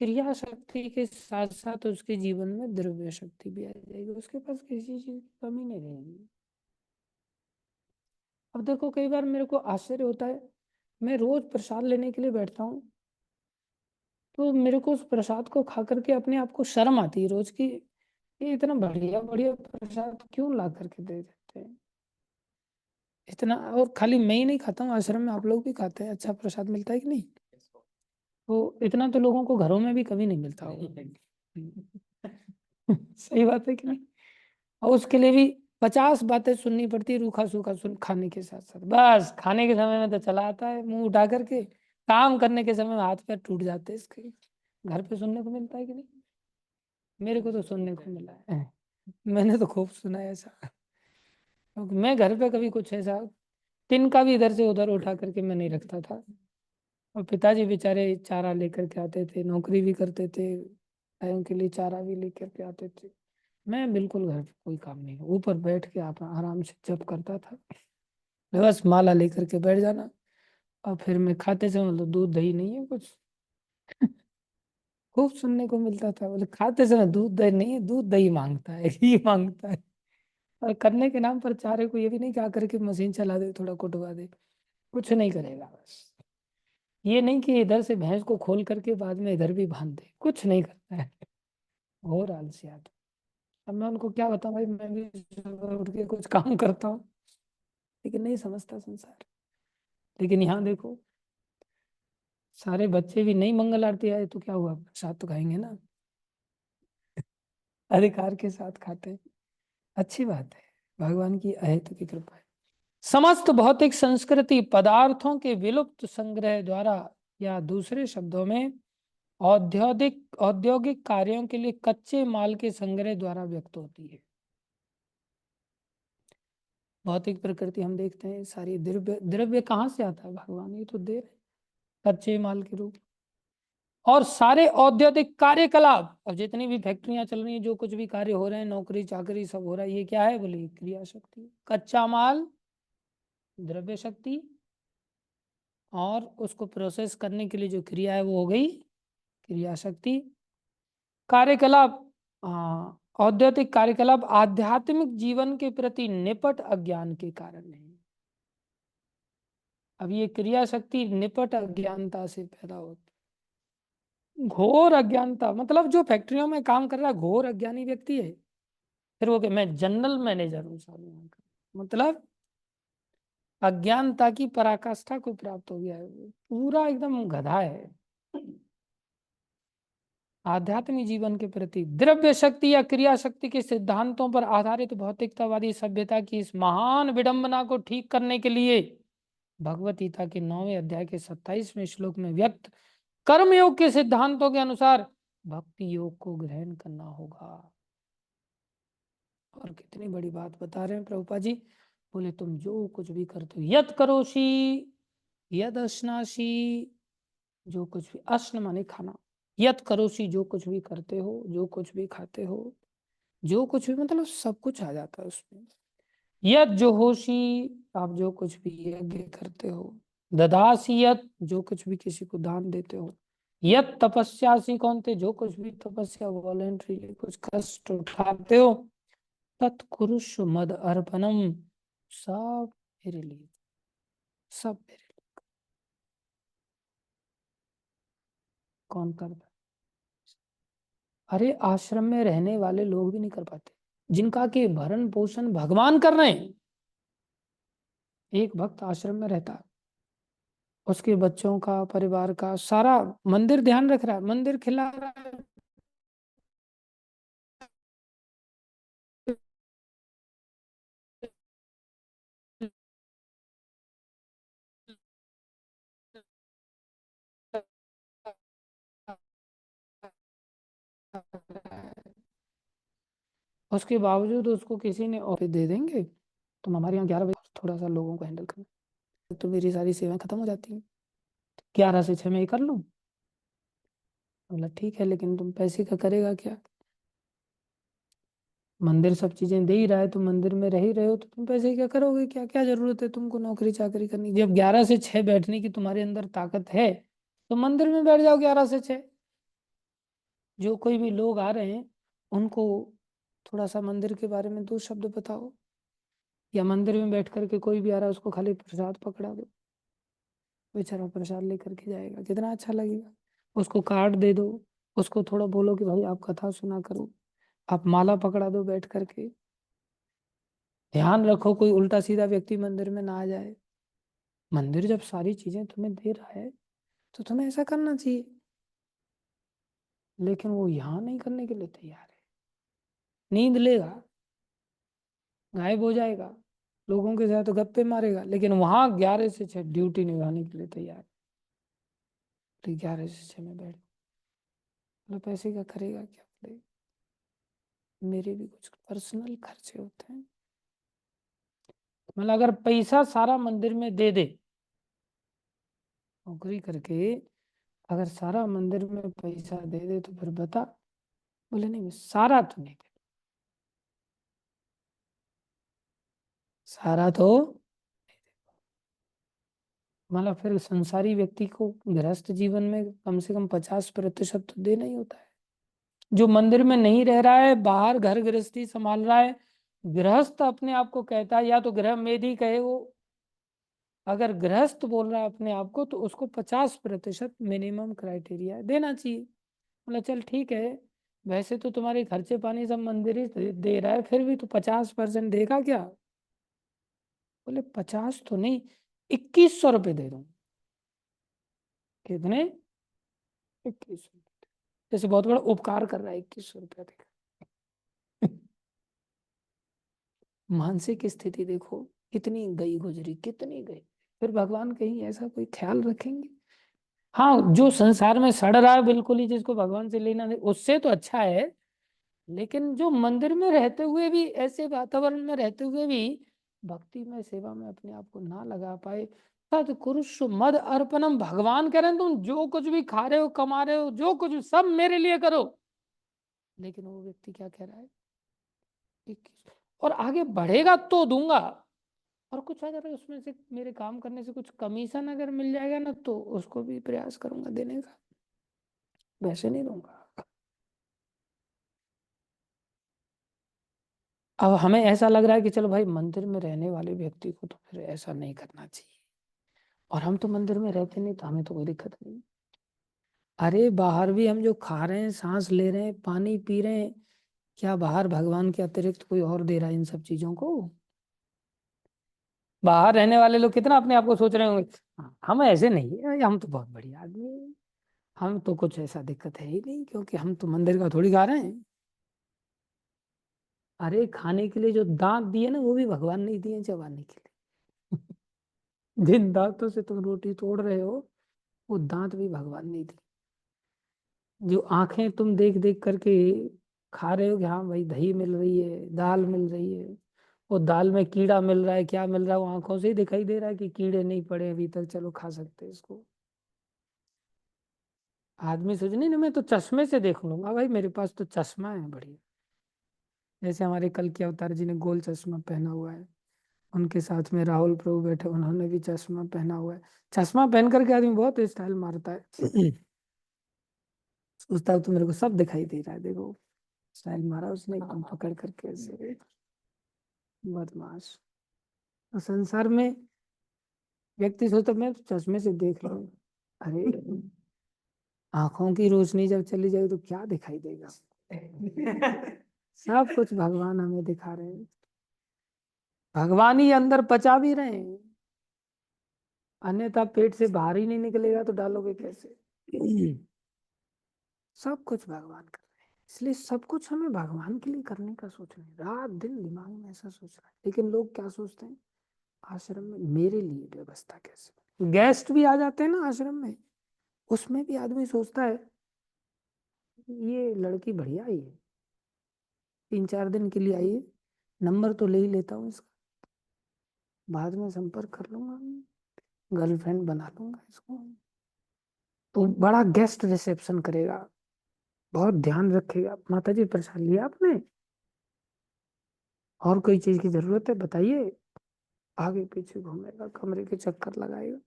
क्रिया शक्ति के साथ साथ उसके जीवन में द्रव्य शक्ति भी आ जाएगी, उसके पास किसी चीज की कमी नहीं रहेगी। अब देखो कई बार मेरे को आश्चर्य होता है, मैं रोज प्रसाद लेने के लिए बैठता हूँ तो मेरे को उस प्रसाद को खा करके अपने आप को शर्म आती है रोज की, ये इतना बढ़िया बढ़िया प्रसाद क्यों ला करके दे देते हैं इतना। और खाली मैं ही नहीं खाता हूँ, आश्रम में आप लोग भी खाते हैं, अच्छा प्रसाद मिलता है कि नहीं? तो इतना तो लोगों को घरों में भी कभी नहीं मिलता होगा। सही बात है कि नहीं? और उसके लिए भी 50 बातें सुननी पड़ती है, रूखा सूखा सुन खाने के साथ साथ। बस खाने के समय में तो चला आता है मुंह उठा करके, काम करने के समय में हाथ पैर टूट जाते हैं इसके। घर पे सुनने को मिलता है कि नहीं? मेरे को तो सुनने को मिला है, मैंने तो खूब सुना है ऐसा। क्योंकि मैं घर पे कभी कुछ ऐसा तिनका भी इधर से उधर उठा करके मैं नहीं रखता था। और पिताजी बेचारे चारा लेकर के आते थे, नौकरी भी करते थे, गायों के लिए चारा भी लेकर के आते थे। मैं बिल्कुल घर पे कोई काम नहीं, ऊपर बैठ के आप आराम से जप करता था, बस माला लेकर के बैठ जाना। और फिर मैं खाते समय मतलब दूध दही नहीं है कुछ। खूब सुनने को मिलता था, बोले खाते समय दूध दही नहीं है, दूध दही मांगता है, घी मांगता है। और करने के नाम पर चारे को ये भी नहीं क्या करके मशीन चला दे, थोड़ा कुटवा दे, कुछ नहीं करेगा। बस ये नहीं कि इधर से भैंस को खोल करके बाद में इधर भी बांध दे, कुछ नहीं करता है। और आलसी आदमी। अब मैं उनको क्या बताऊं भाई, मैं भी सुबह उठ के कुछ काम करता हूँ, लेकिन नहीं समझता संसार। लेकिन यहाँ देखो, सारे बच्चे भी नहीं मंगल आरती आए तो क्या हुआ, प्रसाद तो खाएंगे ना, अधिकार के साथ खाते हैं, अच्छी बात है, भगवान की अहेतु की कृपा है। समस्त भौतिक संस्कृति पदार्थों के विलुप्त संग्रह द्वारा, या दूसरे शब्दों में औद्योगिक औद्योगिक कार्यों के लिए कच्चे माल के संग्रह द्वारा व्यक्त होती है। भौतिक प्रकृति हम देखते हैं सारी द्रव्य, द्रव्य कहाँ से आता है, भगवान ही तो दे रहे कच्चे माल के रूप। और सारे औद्योगिक कार्यकलाप, और जितनी भी फैक्ट्रियां चल रही हैं, जो कुछ भी कार्य हो रहे हैं, नौकरी चाकरी सब हो रहा है, ये क्या है बोले, क्रिया शक्ति। कच्चा माल द्रव्य शक्ति, और उसको प्रोसेस करने के लिए जो क्रिया है वो हो गई क्रिया शक्ति। कार्यकलाप, औद्योगिक कार्यकलाप आध्यात्मिक जीवन के प्रति निपट अज्ञान के कारण है। अब ये क्रिया शक्ति निपट अज्ञानता से पैदा होती, घोर अज्ञानता, मतलब जो फैक्ट्रियों में काम कर रहा है घोर अज्ञानी व्यक्ति है। फिर वो मैं जनरल मैनेजर हूँ साहब यहाँ का, मतलब अज्ञानता की पराकाष्ठा को प्राप्त हो गया है, वो पूरा एकदम गधा है। आध्यात्मिक जीवन के प्रति द्रव्य शक्ति या क्रिया शक्ति के सिद्धांतों पर आधारित भौतिकतावादी सभ्यता की इस महान विडंबना को ठीक करने के लिए भगवत गीता के 9वें अध्याय के 27वें श्लोक में व्यक्त कर्मयोग के सिद्धांतों के अनुसार भक्ति योग को ग्रहण करना होगा। और कितनी बड़ी बात बता रहे हैं प्रभुपा जी, बोले तुम जो कुछ भी करते हो, यत करोशी यद अश्नाशी, जो कुछ भी, अश्न माने खाना, यत करोशी जो कुछ भी करते हो, जो कुछ भी खाते हो, जो कुछ भी मतलब सब कुछ आ जाता है उसमें। यत जो होशी, आप जो कुछ भी यज्ञ करते हो, ददासी यत, जो कुछ भी किसी को दान देते हो, यत तपस्यासी कौन थे, जो कुछ भी तपस्या वॉलेंट्री कुछ कष्ट उठाते हो, तत्कुरुष मद अर्पणम, सब मेरे लिए, सब मेरे लिए। कौन करता? अरे आश्रम में रहने वाले लोग भी नहीं कर पाते, जिनका के भरण पोषण भगवान कर रहे हैं। एक भक्त आश्रम में रहता, उसके बच्चों का परिवार का सारा मंदिर ध्यान रख रहा है, मंदिर खिला रहा है, उसके बावजूद उसको किसी ने ऑफिस दे देंगे, तुम हमारे यहाँ 11 बजे थोड़ा सा लोगों को हैंडल करना, तो मेरी सारी सेवाएं खत्म हो जाती हैं, 11 से 6 में ही कर लूँ। बोला ठीक है, लेकिन तुम पैसे का करेगा क्या? मंदिर सब चीजें दे ही रहा है, तुम मंदिर में रह ही रहे हो, तो तुम पैसे क्या करोगे? क्या क्या जरूरत है तुमको नौकरी चाकरी करनी? जब 11 से 6 बैठने की तुम्हारे अंदर ताकत है, तो मंदिर में बैठ जाओ 11 से 6। जो कोई भी लोग आ रहे हैं, उनको थोड़ा सा मंदिर के बारे में 2 शब्द बताओ, या मंदिर में बैठ करके कोई भी आ रहा है उसको खाली प्रसाद पकड़ा दो, बेचारा प्रसाद लेकर के जाएगा, कितना अच्छा लगेगा। उसको कार्ड दे दो, उसको थोड़ा बोलो कि भाई आप कथा सुना करो, आप माला पकड़ा दो बैठ करके। ध्यान रखो कोई उल्टा सीधा व्यक्ति मंदिर में ना आ जाए। मंदिर जब सारी चीजें तुम्हें दे रहा है, तो तुम्हें ऐसा करना चाहिए। लेकिन वो यहाँ नहीं करने के लिए तैयार है। नींद लेगा, गायब हो जाएगा, लोगों के साथ गप्पे मारेगा, लेकिन वहां 11 से 6 ड्यूटी निभाने के लिए तैयार है। तो 11 से 6 में बैठ, मतलब पैसे का करेगा क्या? बोले मेरे भी कुछ पर्सनल खर्चे होते हैं। मतलब अगर पैसा सारा मंदिर में दे दे, नौकरी करके अगर सारा मंदिर में पैसा दे दे, तो फिर बता। बोले नहीं, सारा तो नहीं दे, सारा तो मतलब फिर संसारी व्यक्ति को गृहस्थ जीवन में कम से कम 50% तो देना ही होता है। जो मंदिर में नहीं रह रहा है, बाहर घर गृहस्थी संभाल रहा है, गृहस्थ अपने आप को कहता है, या तो गृह मेधी कहे वो, अगर गृहस्थ बोल रहा है अपने आप को, तो उसको 50% मिनिमम क्राइटेरिया देना चाहिए। बोला चल ठीक है, वैसे तो तुम्हारे खर्चे पानी सब मंदिर ही दे रहा है, फिर भी तो 50% देगा क्या? बोले 50 तो नहीं, 2100 रुपये दे दूँ। कितने? 2100। जैसे बहुत बड़ा उपकार कर रहा है, 2100 रुपया देगा। मानसिक स्थिति देखो कितनी गई गुजरी, कितनी गई। फिर भगवान कहीं ऐसा कोई ख्याल रखेंगे? हाँ, जो संसार में सड़ रहा है बिल्कुल ही, जिसको भगवान से लेना नहीं, उससे तो अच्छा है। लेकिन जो मंदिर में रहते हुए भी, ऐसे वातावरण में रहते हुए भी भक्ति में सेवा में अपने आप को ना लगा पाए, तद कुरुषु मद अर्पणम, भगवान कह रहे हैं तुम जो कुछ भी खा रहे हो, कमा रहे हो, जो कुछ भी सब मेरे लिए करो। लेकिन वो व्यक्ति क्या कह रहा है? 21। और आगे बढ़ेगा तो दूंगा, और कुछ अगर उसमें से मेरे काम करने से कुछ कमीशन अगर मिल जाएगा ना, तो उसको भी प्रयास करूंगा देने का, वैसे नहीं दूंगा। अब हमें ऐसा लग रहा है कि चलो भाई, मंदिर में रहने वाले व्यक्ति को तो फिर ऐसा नहीं करना चाहिए, और हम तो मंदिर में रहते नहीं, तो हमें तो कोई दिक्कत नहीं। अरे बाहर भी हम जो खा रहे हैं, सांस ले रहे हैं, पानी पी रहे हैं, क्या बाहर भगवान के अतिरिक्त कोई और दे रहा है इन सब चीजों को? बाहर रहने वाले लोग कितना अपने आप को सोच रहे होंगे, "हाँ, हम ऐसे नहीं है, हम तो बहुत बढ़िया आदमी हैं, हम तो कुछ ऐसा दिक्कत है ही नहीं, क्योंकि हम तो मंदिर का थोड़ी खा रहे हैं।" अरे खाने के लिए जो दांत दिए ना, वो भी भगवान नहीं दिए चबाने के लिए। जिन दांतों से तुम रोटी तोड़ रहे हो, वो दांत भी भगवान नहीं दिए। जो आंखें तुम देख देख करके खा रहे हो कि हाँ भाई दही मिल रही है, दाल मिल रही है, वो दाल में कीड़ा मिल रहा है, क्या मिल रहा है, वो आंखों से ही दिखाई दे रहा है कि कीड़े नहीं पड़े अभी तक, चलो खा सकते हैं इसको। आदमी सोच नहीं ना, मैं तो चश्मे से देख लूंगा भाई, मेरे पास तो चश्मा है बढ़िया। जैसे हमारे कल के अवतार जी ने गोल चश्मा पहना हुआ है, उनके साथ में राहुल प्रभु बैठे, उन्होंने भी चश्मा पहना हुआ है। चश्मा पहन करके आदमी बहुत स्टाइल मारता है। सोचता है तो मेरे को सब दिखाई दे रहा है, देखो स्टाइल मारा उसने एकदम पकड़ करके ऐसे, बदमाश। तो संसार में व्यक्ति सोचता मैं तो चश्मे से देख लूं, अरे आंखों की रोशनी जब चली जाएगी तो क्या दिखाई देगा? सब कुछ भगवान हमें दिखा रहे हैं, भगवान ही अंदर पचा भी रहे हैं, अन्यथा पेट से बाहर ही नहीं निकलेगा तो डालोगे कैसे? सब कुछ भगवान कर रहे हैं, इसलिए सब कुछ हमें भगवान के लिए करने का सोचना है, रात दिन दिमाग में ऐसा सोच रहा है। लेकिन लोग क्या सोचते हैं, आश्रम में मेरे लिए व्यवस्था कैसे बने? गेस्ट भी आ जाते हैं ना आश्रम में, उसमें भी आदमी सोचता है ये लड़की बढ़िया ही है, 3-4 दिन के लिए आई है, नंबर तो ले ही लेता हूँ इसका, बाद में संपर्क कर लूंगा, गर्लफ्रेंड बना लूंगा इसको। तो बड़ा गेस्ट रिसेप्शन करेगा, बहुत ध्यान रखेगा। माता जी प्रसाद लिया आपने? और कोई चीज की जरूरत है बताइए। आगे पीछे घूमेगा, कमरे के चक्कर लगाएगा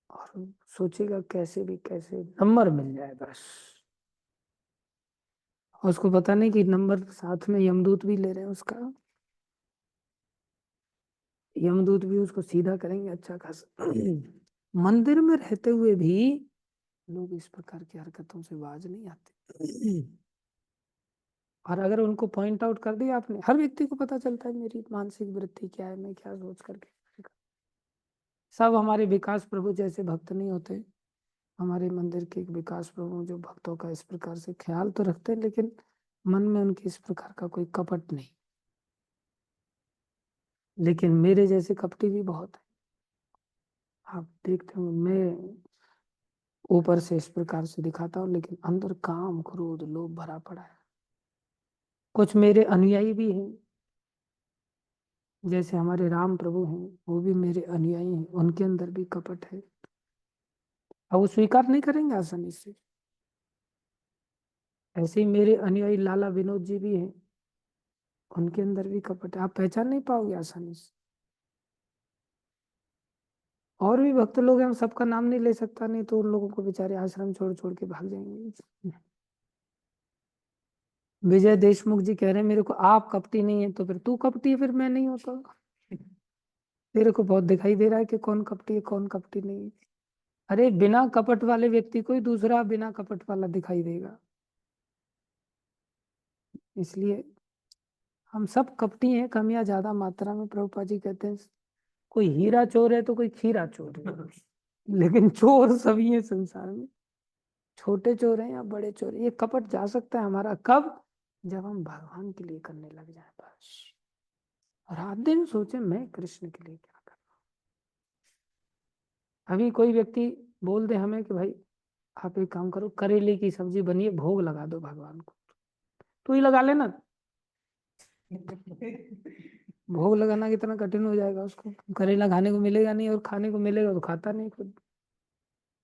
और सोचेगा कैसे भी कैसे नंबर मिल जाए बस। और उसको पता नहीं कि नंबर साथ में यमदूत भी ले रहे हैं उसका, यमदूत भी उसको सीधा करेंगे अच्छा खासा। मंदिर में रहते हुए भी लोग इस प्रकार की हरकतों से बाज नहीं आते। और अगर उनको पॉइंट आउट कर दिया आपने, हर व्यक्ति को पता चलता है मेरी मानसिक वृत्ति क्या है, मैं क्या सोच करके। सब हमारे विकास प्रभु जैसे भक्त नहीं होते। हमारे मंदिर के एक विकास प्रभु जो भक्तों का इस प्रकार से ख्याल तो रखते हैं, लेकिन मन में उनकी इस प्रकार का कोई कपट नहीं। लेकिन मेरे जैसे कपटी भी बहुत है, आप देखते हो। मैं ऊपर से इस प्रकार से दिखाता हूँ, लेकिन अंदर काम क्रोध लोभ भरा पड़ा है। कुछ मेरे अनुयायी भी हैं, जैसे हमारे राम प्रभु हैं, वो भी मेरे अनुयायी हैं, उनके अंदर भी कपट है। अब वो स्वीकार नहीं करेंगे आसानी से। ऐसे ही मेरे अनुयायी लाला विनोद जी भी हैं, उनके अंदर भी कपट है, आप पहचान नहीं पाओगे आसानी से। और भी भक्त लोग हैं, हम सबका नाम नहीं ले सकता, नहीं तो उन लोगों को बेचारे आश्रम छोड़ छोड़ के भाग जाएंगे। विजय देशमुख जी कह रहे हैं मेरे को आप कपटी नहीं है, तो फिर तू कपटी है, फिर मैं नहीं होता। तेरे को बहुत दिखाई दे रहा है कि कौन कपटी है कौन कपटी नहीं है। अरे बिना कपट वाले व्यक्ति को ही दूसरा बिना कपट वाला दिखाई देगा। इसलिए हम सब कपटी हैं, कम या ज्यादा मात्रा में। प्रभुपाद जी कहते हैं कोई हीरा चोर है तो कोई खीरा चोर है, लेकिन चोर सभी है संसार में। छोटे चोर हैं या बड़े चोर हैं, ये कपट जा सकता है हमारा कब? जब हम भगवान के लिए करने लग जाए बस। रात दिन सोचे मैं कृष्ण के लिए क्या कर। अभी कोई व्यक्ति बोल दे हमें कि भाई आप एक काम करो, करेले की सब्जी बनिए, भोग लगा दो भगवान को, तू ही लगा लेना। भोग लगाना कितना कठिन हो जाएगा उसको, करेला खाने को मिलेगा नहीं, और खाने को मिलेगा तो खाता नहीं खुद।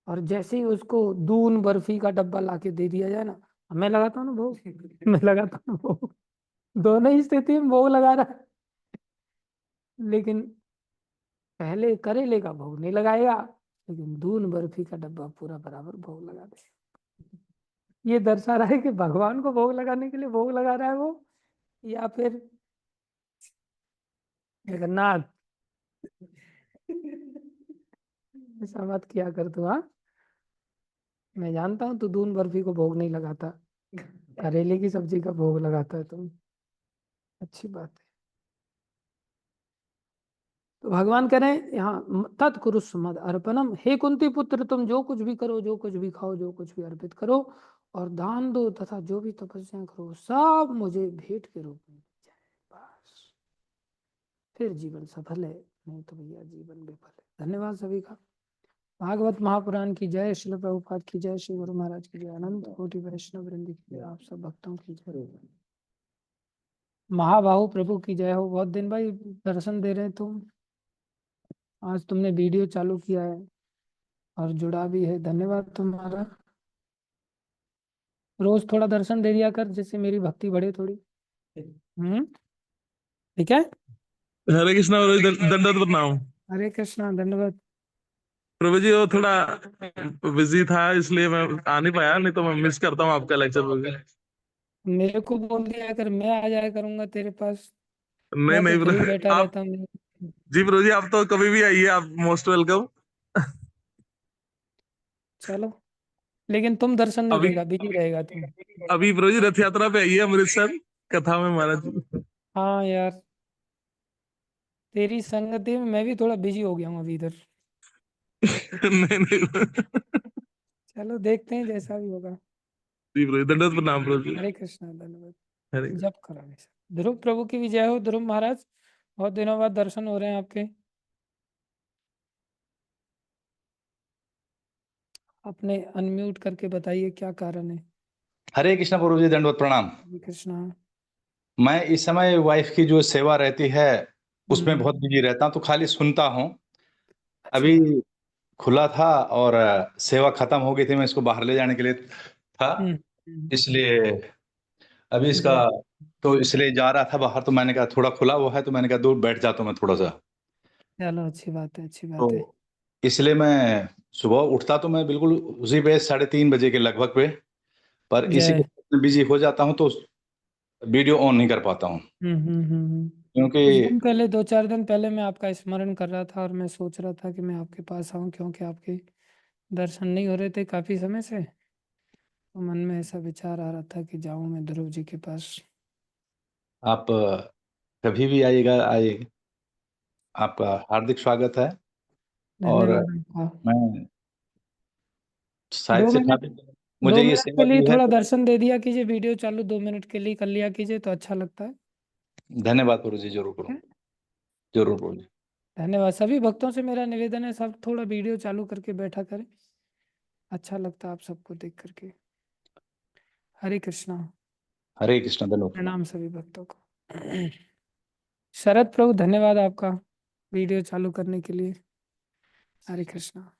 और जैसे ही उसको दून बर्फी का डब्बा ला के दे दिया जाए ना, मैं लगाता हूँ ना भोग। मैं लगाता हूँ भोग, दोनों ही स्थिति में भोग लगा रहा है। लेकिन पहले करेले का भोग नहीं लगाएगा, लेकिन दून बर्फी का डब्बा पूरा बराबर भोग लगा दे। ये दर्शा रहा है कि भगवान को भोग लगाने के लिए भोग लगा रहा है वो, या फिर जगन्नाथ। ऐसा मत किया कर तू, हाँ। मैं जानता हूँ तू दून बर्फी को भोग नहीं लगाता, करेले की सब्जी का भोग लगाता है तुम। अच्छी बात है। तो भगवान कह रहे हैं यहाँ तत्कुरुष मद अर्पणम, हे कुंती पुत्र तुम जो कुछ भी करो, जो कुछ भी खाओ, जो कुछ भी अर्पित करो और दान दो, तथा जो भी तपस्या करो सब मुझे भेंट के रूप में दी जाए बस। फिर जीवन सफल है, नहीं तो भैया जीवन विफल है। धन्यवाद सभी का। भागवत महापुराण की जय, श्री प्रभुपाद की जय, श्री गुरु महाराज की जय, अनंत कोटि वैष्णव वृंद की जय, आप सब भक्तों की जय। महाबाहु प्रभु की जय हो। बहुत दिन भाई दर्शन दे रहे तुम, आज तुमने वीडियो चालू किया है और जुड़ा भी है, धन्यवाद तुम्हारा। रोज थोड़ा दर्शन दे दिया कर, जिससे मेरी भक्ति बढ़े थोड़ी। ठीक है। हरे कृष्णा प्रभु जी, दंडवत प्रणाम। हरे कृष्णा, धन्यवाद। प्रभु जी वो थोड़ा बिजी था इसलिए मैं आ नहीं पाया, नहीं तो मैं मिस करता हूँ आपका लेक्चर प्रभु जी। मेरे को बोल दिया कर, मैं आ जाया करूंगा तेरे पास। नहीं मैं तो नहीं फ्री बैठा आप, रहता हूँ। जी प्रभु जी आप तो कभी भी आइए, आप मोस्ट वेलकम। चलो, लेकिन तुम दर्शन नहीं अभी देगा, बिजी रहेगा तुम। अभी प्रभु जी रथ यात्रा पे आइए अमृतसर, कथा में महाराज जी। हाँ यार, तेरी संगति में मैं भी थोड़ा बिजी हो गया हूँ अभी इधर। नहीं नहीं चलो देखते हैं जैसा भी होगा। जी प्रभु जी, दंडवत प्रणाम प्रभु जी। हरे कृष्णा, धन्यवाद। हरे जप करो हमेशा। ध्रुव प्रभु की विजय हो। ध्रुव महाराज, बहुत दिनों बाद दर्शन हो रहे हैं आपके। अपने अनम्यूट करके बताइए क्या कारण है। हरे कृष्णा प्रभु जी, दंडवत प्रणाम। हरे कृष्णा। मैं इस समय वाइफ की जो सेवा रहती है उसमें हम्म, बहुत बिजी रहता हूँ, तो खाली सुनता हूँ। अच्छी अभी बात। खुला था और सेवा खत्म हो गई थी, मैं इसको बाहर ले जाने के लिए था, इसलिए अभी इसका जी, तो इसलिए जा रहा था बाहर, तो मैंने कहा थोड़ा खुला हुआ है, तो मैंने कहा दूर बैठ जाता हूँ मैं थोड़ा सा। चलो अच्छी बात है, अच्छी बात है। तो इसलिए मैं सुबह उठता तो मैं बिल्कुल उसी पे 3:30 बजे के लगभग पे, पर इसी जय। के बिजी हो जाता हूँ तो वीडियो ऑन नहीं कर पाता हूँ, कुछ दिन क्योंकि पहले 2-4 दिन पहले मैं आपका स्मरण कर रहा था और मैं सोच रहा था कि मैं आपके पास आऊं, क्योंकि आपके दर्शन नहीं हो रहे थे काफी समय से। तो मन में ऐसा विचार आ रहा था कि जाऊं मैं ध्रुव जी के पास। आप कभी भी आइएगा, आइए, आपका हार्दिक स्वागत है। और धन्यवाद आपका। मैं शायद दो से मिनट मुझे दो ये मिनट के सेवा लिए दी है थोड़ा तो दर्शन दे दिया कीजिए, वीडियो चालू 2 मिनट के लिए कर लिया कीजिए तो अच्छा लगता है। धन्यवाद प्रभु जी, जरूर करूँ, जरूर प्रभु जी। धन्यवाद। सभी भक्तों से मेरा निवेदन है, सब थोड़ा वीडियो चालू करके बैठा करें, अच्छा लगता है आप सबको देख करके। हरे कृष्णा। हरे कृष्ण, धन्यवाद। प्रणाम सभी भक्तों को। शरद प्रभु धन्यवाद आपका वीडियो चालू करने के लिए। हरे कृष्णा।